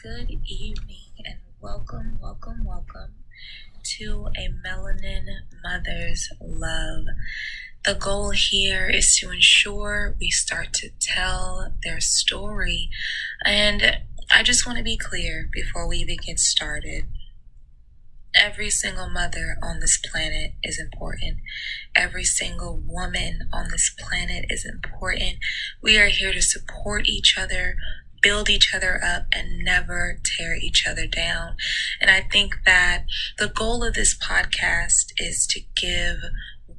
Good evening and welcome to a Melanin Mother's Love. The goal here is to ensure we start to tell their story. And I just want to be clear before we even get started. Every single mother on this planet is important. Every single woman on this planet is important. We are here to support each other, build each other up, and never tear each other down. And I think that the goal of this podcast is to give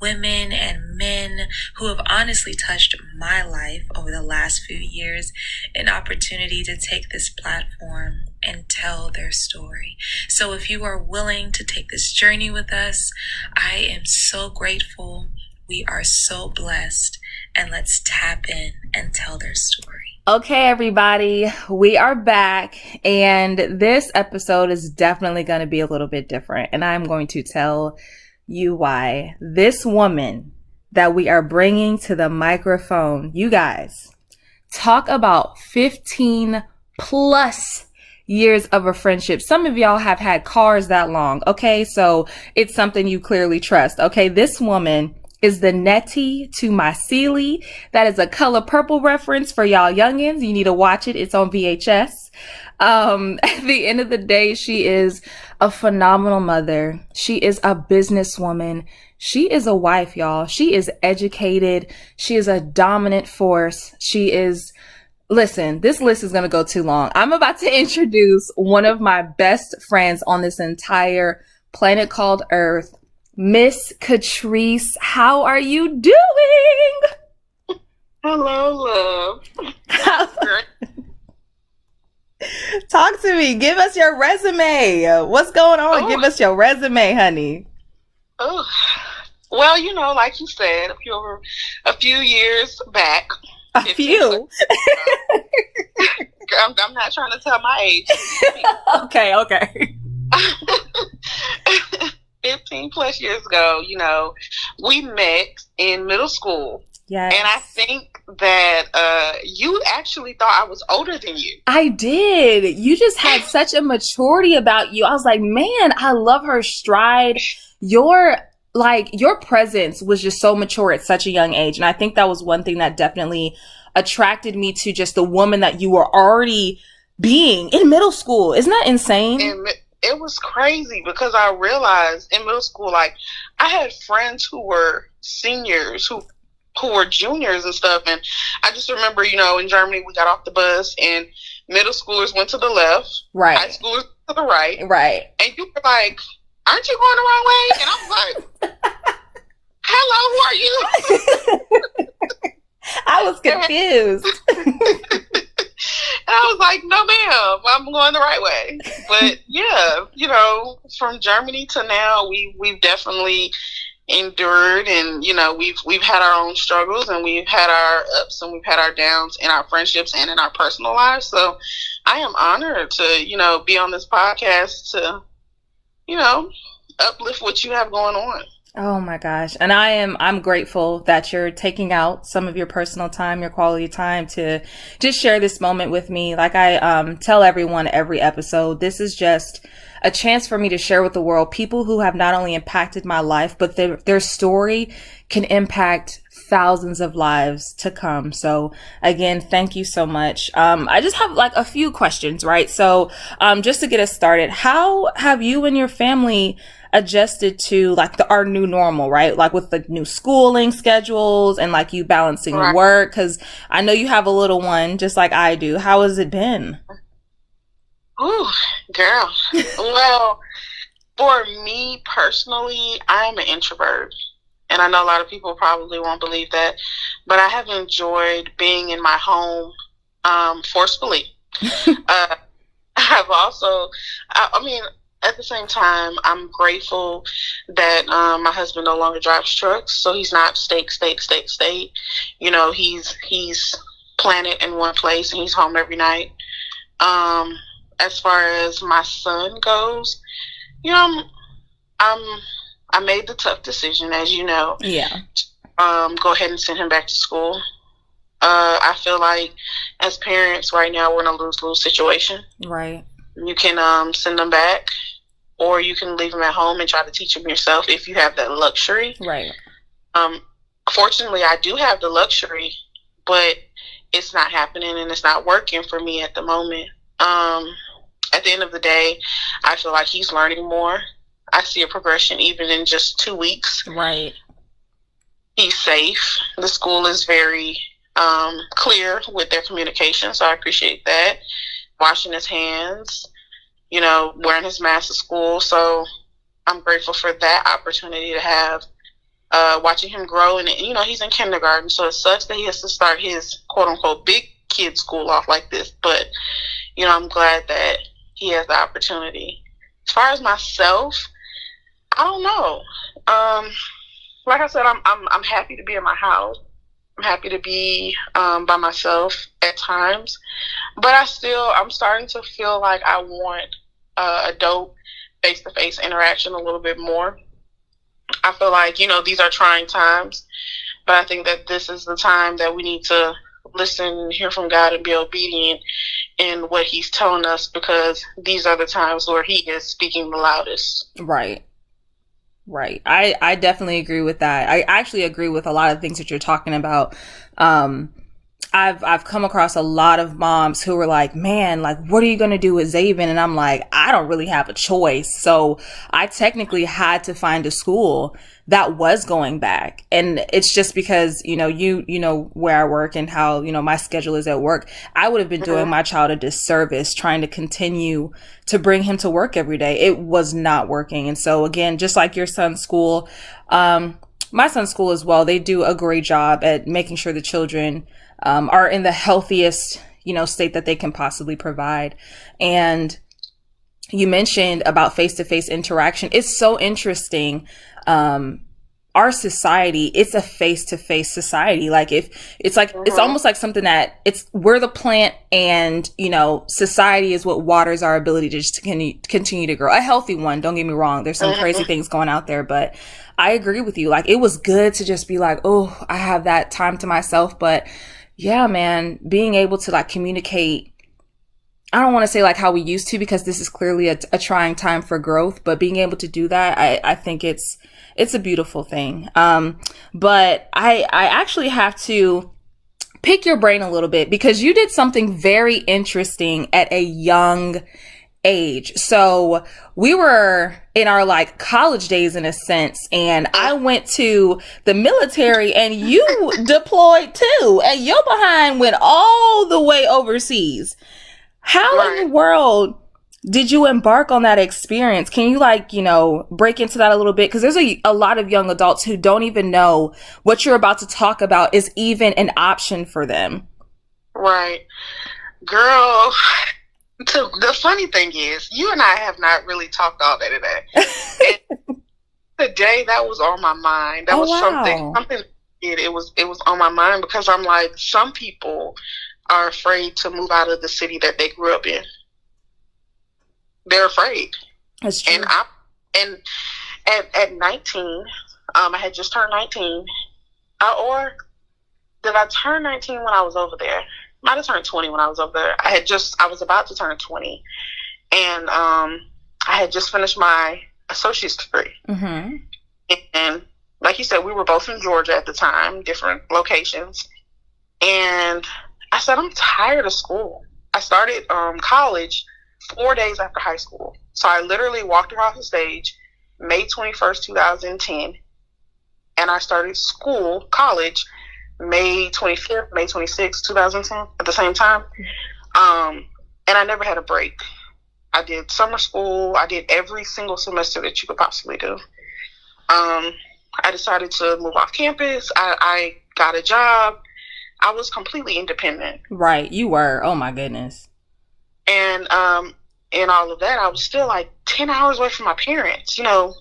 women and men who have honestly touched my life over the last few years an opportunity to take this platform and tell their story. So if you are willing to take this journey with us, I am so grateful. We are so blessed, and let's tap in and tell their story. Okay, everybody, we are back, and this episode is definitely going to be a little bit different, and I'm going to tell you why. This woman that we are bringing to the microphone, you guys, talk about 15 plus years of a friendship. Some of y'all have had cars that long, okay? So it's something you clearly trust, okay? This woman is the Nettie to my Sealy. That is a Color Purple reference for y'all youngins. You need to watch it. It's on VHS. At the end of the day, she is a phenomenal mother. She is a businesswoman. She is a wife, y'all. She is educated. She is a dominant force. She is, listen, this list is going to go too long. I'm about to introduce one of my best friends on this entire planet called Earth, Miss Katrice. How are you doing? Hello, love. Talk to me. Give us your resume. What's going on? Give us your resume, honey. Oh, well, like you said, a few years back. A few? I'm not trying to tell my age. Okay. 15 plus years ago, we met in middle school. Yes. And I think that you actually thought I was older than you. I did. You just had such a maturity about you. I was like, man, I love her stride. Your presence was just so mature at such a young age. And I think that was one thing that definitely attracted me to just the woman that you were already being in middle school. Isn't that insane? And it was crazy because I realized in middle school, I had friends who were seniors who were juniors and stuff. And I just remember, in Germany, we got off the bus and middle schoolers went to the left. Right. High schoolers to the right. Right. And you were like, aren't you going the wrong way? And I was like, hello, who are you? I was confused. And I was like, no, ma'am, I'm going the right way. But yeah, from Germany to now, we've definitely endured, and we've had our own struggles, and we've had our ups and we've had our downs in our friendships and in our personal lives. So I am honored to be on this podcast to uplift what you have going on. Oh my gosh. And I'm grateful that you're taking out some of your personal time, your quality time to just share this moment with me. Like I tell everyone every episode, this is just a chance for me to share with the world people who have not only impacted my life, but their story can impact thousands of lives to come. So again, thank you so much. I just have a few questions, right? So just to get us started, how have you and your family adjusted to our new normal, right? With the new schooling schedules and you balancing Right. work, because I know you have a little one just like I do. How has it been? Ooh, girl. Well, for me personally, I'm an introvert. And I know a lot of people probably won't believe that, but I have enjoyed being in my home forcefully. I've also, at the same time, I'm grateful that my husband no longer drives trucks, so he's not state. He's planted in one place and he's home every night. As far as my son goes, I made the tough decision, as you know. Yeah. Go ahead and send him back to school. I feel like as parents right now, we're in a lose-lose situation. Right. You can send them back, or you can leave them at home and try to teach them yourself if you have that luxury. Right. Fortunately, I do have the luxury, but it's not happening and it's not working for me at the moment. At the end of the day, I feel like he's learning more. I see a progression even in just 2 weeks. Right. He's safe. The school is very clear with their communication, so I appreciate that. Washing his hands, wearing his mask at school. So I'm grateful for that opportunity to have. Watching him grow, and he's in kindergarten, so it sucks that he has to start his quote unquote big kid school off like this. But I'm glad that he has the opportunity. As far as myself, I don't know. Like I said, I'm happy to be in my house. I'm happy to be by myself at times, but I'm starting to feel like I want adult face-to-face interaction a little bit more. I feel like, these are trying times, but I think that this is the time that we need to listen, hear from God, and be obedient in what he's telling us, because these are the times where he is speaking the loudest. Right. I definitely agree with that. I actually agree with a lot of things that you're talking about. I've come across a lot of moms who were like, man, like, what are you going to do with Zaven? And I'm like, I don't really have a choice. So I technically had to find a school that was going back. And it's just because, you know where I work and how, my schedule is at work. I would have been doing my child a disservice trying to continue to bring him to work every day. It was not working. And so again, just like your son's school, my son's school as well, they do a great job at making sure the children are in the healthiest, state that they can possibly provide. And you mentioned about face-to-face interaction. It's so interesting. Our society, it's a face-to-face society. Like it's almost like something that we're the plant, and, society is what waters our ability to just continue to grow. A healthy one. Don't get me wrong. There's some crazy things going out there, but I agree with you. Like, it was good to just be like, oh, I have that time to myself. But yeah, man, being able to like communicate, I don't want to say like how we used to, because this is clearly a trying time for growth, but being able to do that, I think it's a beautiful thing. But I actually have to pick your brain a little bit, because you did something very interesting at a young age. So we were in our like college days in a sense, and I went to the military, and you deployed too, and your behind went all the way overseas. How in the world did you embark on that experience? Can you break into that a little bit? Because there's a lot of young adults who don't even know what you're about to talk about is even an option for them. Right. Girl, the funny thing is, you and I have not really talked all day today. And today, that was on my mind. That was something it was on my mind, because I'm like, some people are afraid to move out of the city that they grew up in. They're afraid. That's true. And at 19, I had just turned 19. Or did I turn 19 when I was over there? Might have turned 20 when I was over there. I was about to turn 20. And I had just finished my associate's degree. Mm-hmm. And like you said, we were both in Georgia at the time, different locations. And I said, I'm tired of school. I started college 4 days after high school. So I literally walked across the stage May 21st, 2010. And I started college, May 25th, May 26th, 2010 at the same time. And I never had a break. I did summer school. I did every single semester that you could possibly do. I decided to move off campus. I got a job. I was completely independent. Right, you were. Oh my goodness. And in all of that, I was still like 10 hours away from my parents. And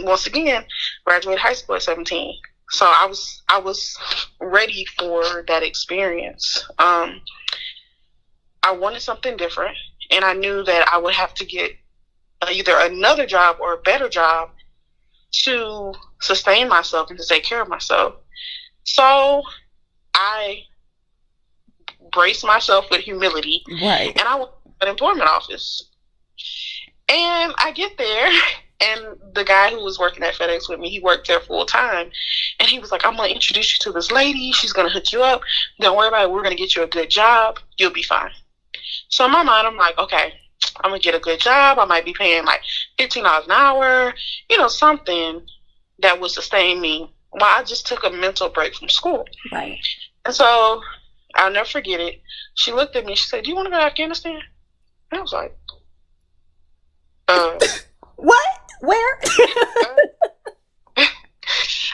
once again, graduated high school at 17. So I was ready for that experience. I wanted something different, and I knew that I would have to get either another job or a better job to sustain myself and to take care of myself. So I braced myself with humility, right? And I went to an employment office, And I get there, and the guy who was working at FedEx with me, he worked there full time. And he was like, I'm going to introduce you to this lady. She's going to hook you up. Don't worry about it. We're going to get you a good job. You'll be fine. So in my mind, I'm like, okay, I'm going to get a good job. I might be paying like $15 an hour, something that would sustain me while I just took a mental break from school. Right. And so I'll never forget it. She looked at me. She said, do you want to go to Afghanistan? And I was like, what? Where?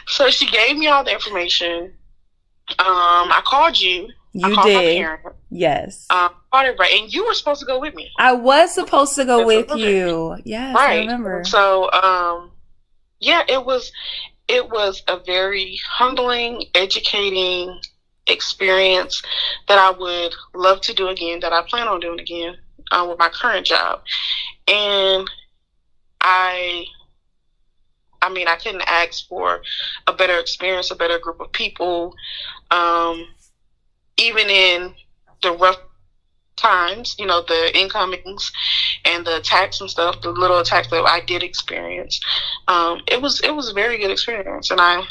So she gave me all the information. I called you. You I called did. My parent. Yes. Called everybody, and you were supposed to go with me. I was supposed to go with you. Yes, right. I remember. So, yeah, it was a very humbling, educating experience that I would love to do again, that I plan on doing again with my current job. And I couldn't ask for a better experience, a better group of people. Even in the rough times, the incomings and the attacks and stuff, the little attacks that I did experience, it was a very good experience. And I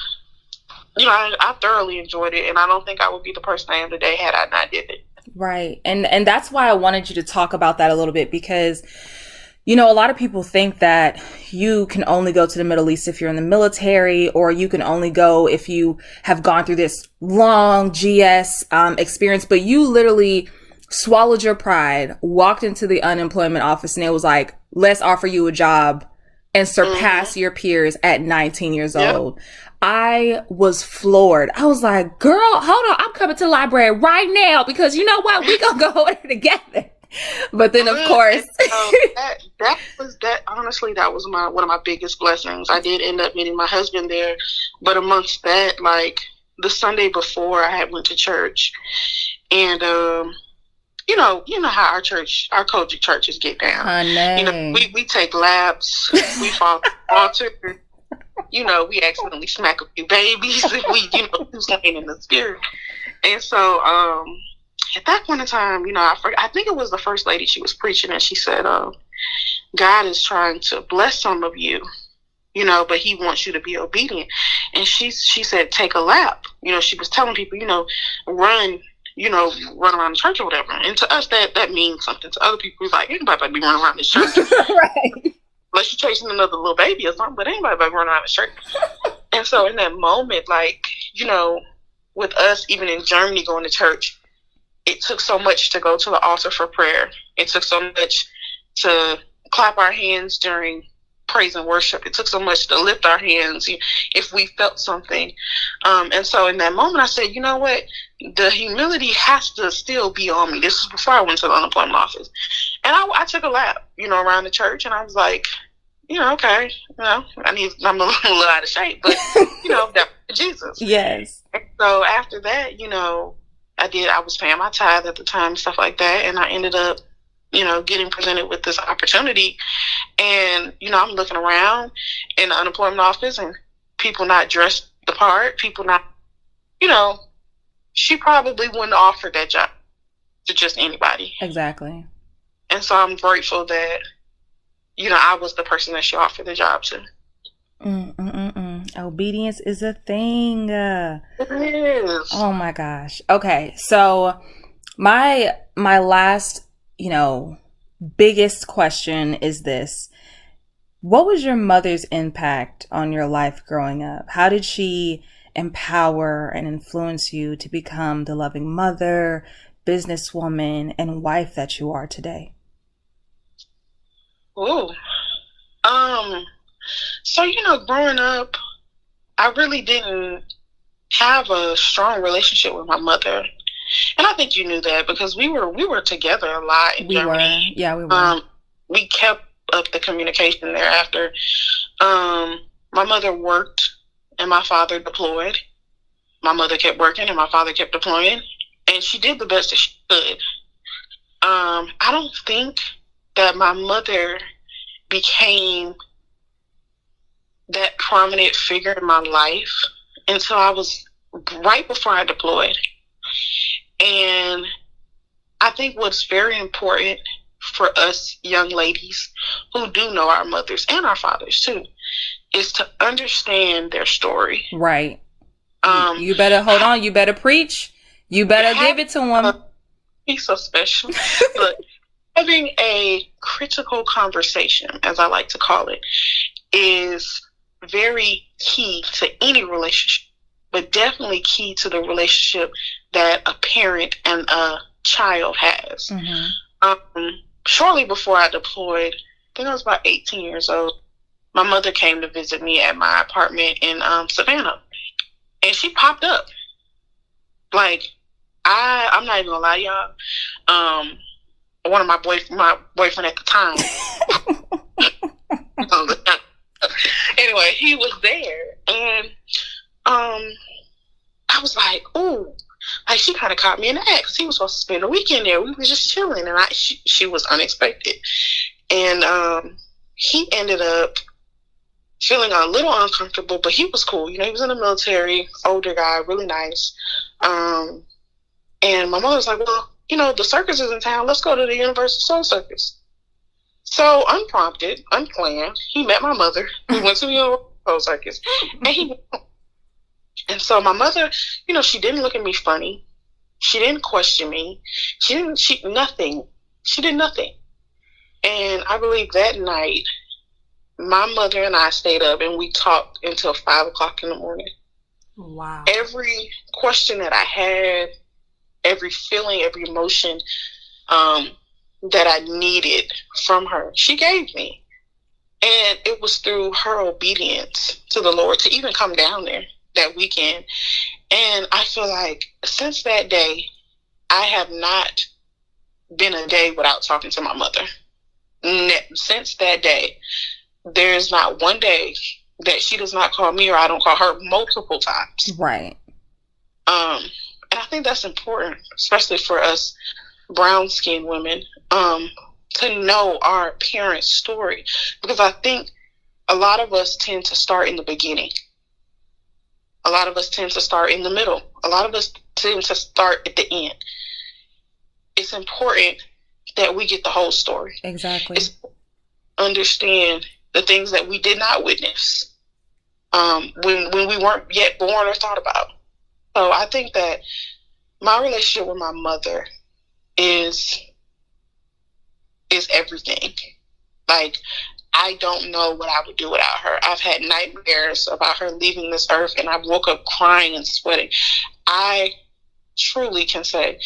thoroughly enjoyed it. And I don't think I would be the person I am today had I not did it. Right. And that's why I wanted you to talk about that a little bit, because a lot of people think that you can only go to the Middle East if you're in the military, or you can only go if you have gone through this long GS experience. But you literally swallowed your pride, walked into the unemployment office, and it was like, let's offer you a job and surpass your peers at 19 years old. I was floored. I was like, girl, hold on. I'm coming to the library right now, because you know what? We gonna go over there together. But then, of course, honestly, that was one of my biggest blessings. I did end up meeting my husband there, but amongst that, like the Sunday before, I had went to church, and you know how our Kojic churches get down. We take laps, we fall altar. We accidentally smack a few babies if we do something in the spirit. And so at that point in time, I think it was the first lady, she was preaching, and she said, God is trying to bless some of you, but he wants you to be obedient. And she said, take a lap. She was telling people, run around the church or whatever. And to us, that means something. To other people, it's like, anybody might be running around this church. Right. Unless you're chasing another little baby or something, but anybody might be running around the church. And so in that moment, like, with us, even in Germany, going to church, it took so much to go to the altar for prayer. It took so much to clap our hands during praise and worship. It took so much to lift our hands if we felt something. And so in that moment, I said, you know what? The humility has to still be on me. This was before I went to the unemployment office. And I took a lap, around the church, and I was like, okay, I'm a little out of shape, but, that was Jesus. Yes. And so after that, I was paying my tithe at the time, stuff like that. And I ended up, getting presented with this opportunity. And, I'm looking around in the unemployment office, and people not dressed the part, people not, she probably wouldn't offer that job to just anybody. Exactly. And so I'm grateful that, I was the person that she offered the job to. Obedience is a thing. It is. Oh my gosh. Okay. So my last, biggest question is this. What was your mother's impact on your life growing up? How did she empower and influence you to become the loving mother, businesswoman, and wife that you are today? Oh, so, growing up, I really didn't have a strong relationship with my mother. And I think you knew that because we were together a lot in Germany. Yeah, we were. We kept up the communication thereafter. My mother worked and my father deployed. My mother kept working and my father kept deploying. And she did the best that she could. I don't think that my mother became that prominent figure in my life until I was right before I deployed. And I think what's very important for us young ladies who do know our mothers and our fathers too, is to understand their story. Right. You better hold on. You better preach. You better give it to them. He's so special. But having a critical conversation, as I like to call it, is very key to any relationship, but definitely key to the relationship that a parent and a child has. Shortly before I deployed, I think I was about 18 years old, my mother came to visit me at my apartment in Savannah, and she popped up. Like, I'm not even gonna lie, y'all. One of my boyfriend at the time. Anyway, he was there, and I was like, ooh, like she kind of caught me in the act. He was supposed to spend a weekend there. We were just chilling, and she was unexpected, and he ended up feeling a little uncomfortable, but he was cool. You know, he was in the military, older guy, really nice. And my mother was like, well, you know, the circus is in town. Let's go to the Universal Soul Circus. So unprompted, unplanned, he met my mother. We went to the Universal Soul Circus, and so my mother, you know, she didn't look at me funny. She didn't question me. She did nothing. And I believe that night, my mother and I stayed up and we talked until 5 o'clock in the morning. Wow. Every question that I had, every feeling, every emotion that I needed from her, she gave me. And it was through her obedience to the Lord to even come down there that weekend. And I feel like since that day, I have not been a day without talking to my mother. Since that day, there's not one day that she does not call me or I don't call her multiple times. Right. And I think that's important, especially for us brown-skinned women, to know our parents' story. Because I think a lot of us tend to start in the beginning. A lot of us tend to start in the middle. A lot of us tend to start at the end. It's important that we get the whole story. Exactly. It's understand the things that we did not witness when we weren't yet born or thought about. So I think that my relationship with my mother is everything. Like, I don't know what I would do without her. I've had nightmares about her leaving this earth, and I woke up crying and sweating. I truly can say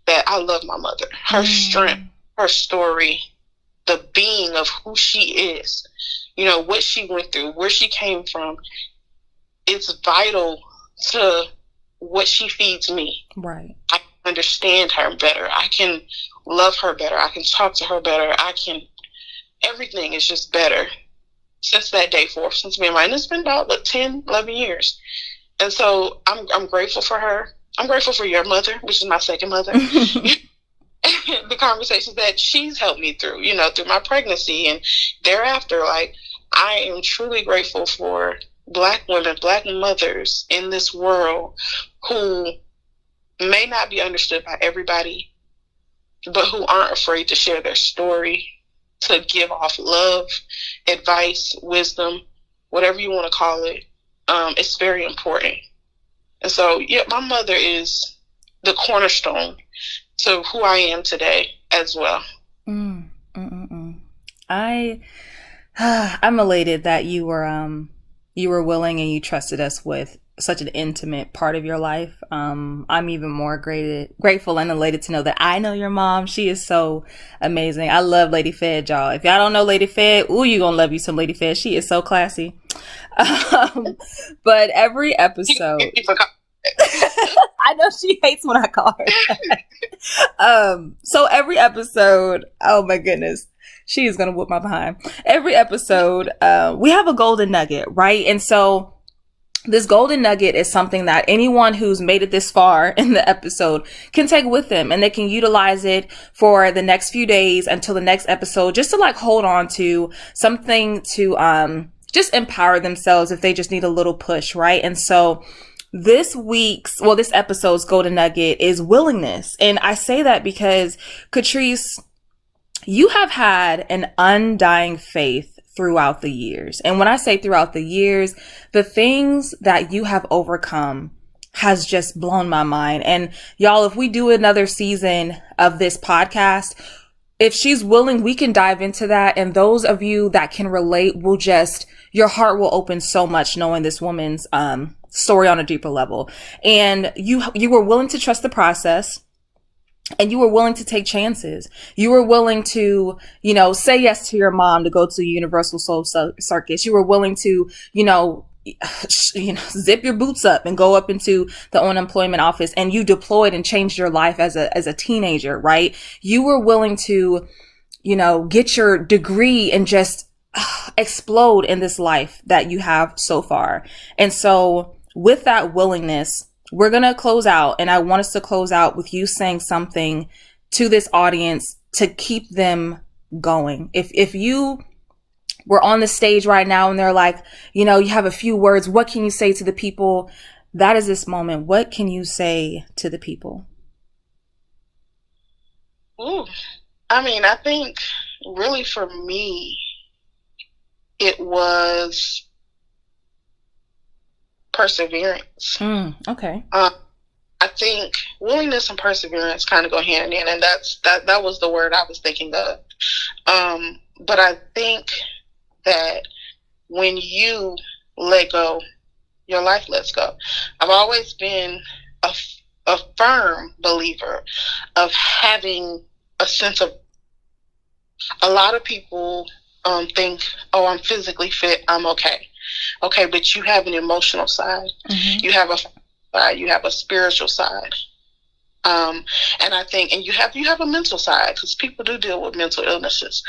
that I love my mother. Her strength, her story, the being of who she is, you know, what she went through, where she came from, it's vital to what she feeds me. Right. I can understand her better. I can love her better. I can talk to her better. Everything is just better since that day forth, since me and mine. It's been about 10, 11 years. And so I'm grateful for her. I'm grateful for your mother, which is my second mother. The conversations that she's helped me through, you know, through my pregnancy and thereafter. Like, I am truly grateful for Black women, Black mothers in this world who may not be understood by everybody, but who aren't afraid to share their story, to give off love, advice, wisdom, whatever you want to call it. It's very important. And so, yeah, my mother is the cornerstone to who I am today as well. I'm elated that you were willing and you trusted us with such an intimate part of your life. I'm even more grateful and elated to know that I know your mom. She is so amazing. I love Lady Fed, y'all. If y'all don't know Lady Fed, ooh, you gonna love you some Lady Fed. She is so classy. But every episode, I know she hates when I call her. So every episode, oh my goodness, she is gonna whoop my behind. Every episode, we have a golden nugget, right? And so this golden nugget is something that anyone who's made it this far in the episode can take with them, and they can utilize it for the next few days until the next episode, just to like hold on to something to just empower themselves if they just need a little push, right? And so this episode's golden nugget is willingness. And I say that because Katrice, You have had an undying faith throughout the years. And when I say throughout the years, the things that you have overcome has just blown my mind. And y'all, if we do another season of this podcast, if she's willing, we can dive into that. And those of you that can relate will just, your heart will open so much knowing this woman's story on a deeper level. And you were willing to trust the process. And you were willing to take chances. You were willing to, say yes to your mom to go to the Universal Soul Circus. You were willing to, zip your boots up and go up into the unemployment office, and you deployed and changed your life as a teenager, right? You were willing to, get your degree and just explode in this life that you have so far. And so with that willingness, we're going to close out, and I want us to close out with you saying something to this audience to keep them going. If you were on the stage right now and they're like, you have a few words, what can you say to the people? That is this moment. What can you say to the people? Ooh, I think really for me, it was perseverance. Okay. I think willingness and perseverance kind of go hand in, and that was the word I was thinking of. But I think that when you let go, your life lets go. I've always been a firm believer of having a sense of, a lot of people think, oh, I'm physically fit, I'm okay. Okay, but you have an emotional side. Mm-hmm. You have a side. You have a spiritual side. And I think, and you have a mental side, because people do deal with mental illnesses.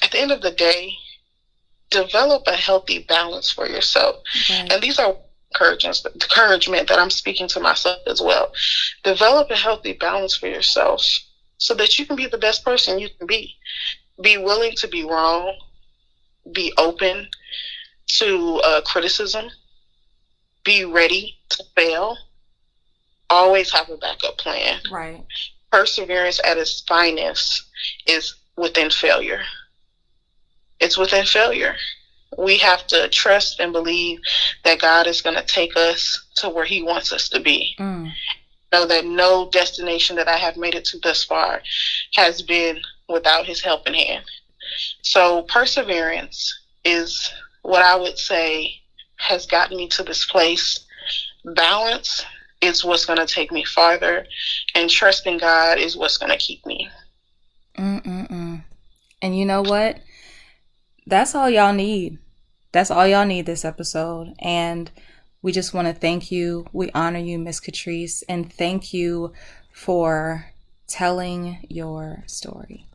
At the end of the day, develop a healthy balance for yourself. Right. And these are encouragement that I'm speaking to myself as well. Develop a healthy balance for yourself so that you can be the best person you can be. Be willing to be wrong. Be open to criticism. Be ready to fail. Always have a backup plan. Right. Perseverance at its finest is within failure. It's within failure. We have to trust and believe that God is going to take us to where He wants us to be. Know that no destination that I have made it to thus far has been without His helping hand. So perseverance is what I would say has gotten me to this place. Balance is what's going to take me farther, and trusting God is what's going to keep me. And you know what? That's all y'all need. That's all y'all need this episode. And we just want to thank you. We honor you, Miss Katrice, and thank you for telling your story.